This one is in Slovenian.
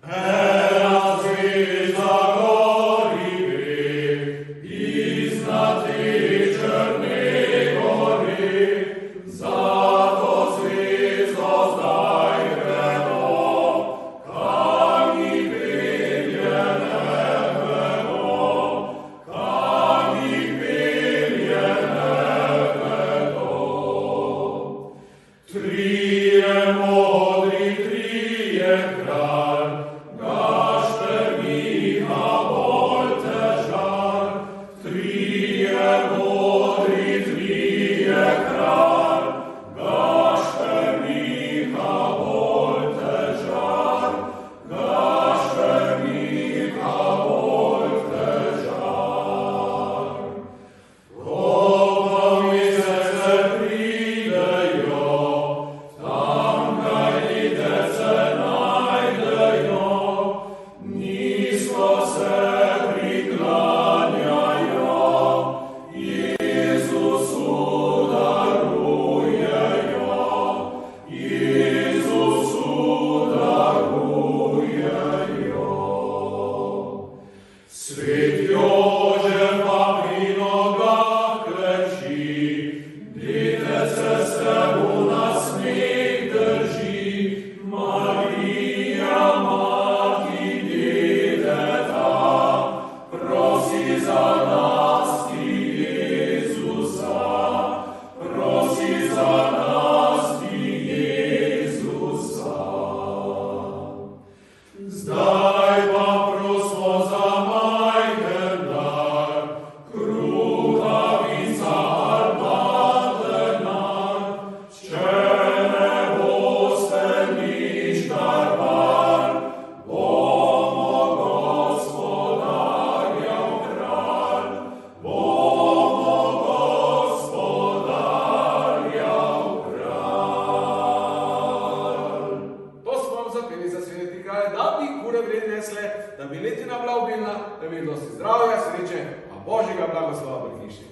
Ena zvezda gori ve, iznad te črne gori, zato zvezdo zdaj gredo, kam jih pelje ne vedo, kam jih pelje ne vedo. Trije modri, trije kralj, Gašper, Miha, bolj težar. Trije modri, trije kralj, Gašper, Miha, bolj težar. Gašper, Miha, bolj težar. Ko pa mesece pridejo, tam kaj litece najdejo, nizko se priklanjajo, Jezusu darujejo, Jezusu darujejo. Svet Jožef pa pri nogah kleči, detece se mu nasmeh drži, Marija, mati deteta, prosi za nas ti Jezusa, prosi za nas ti Jezusa. Zdaj pa prosimo za majhen dar, kruhavica ali pa denar, če ne boste nič darvar, bomo gospodarja kralj, bomo gospodarja kralj. To smo vam zapeli za sveti kraj, da bi kure vred nesle, da bi letina bila obilna, da bi dosti zdravja, sreče, a Božjega blagoslova pri hiši.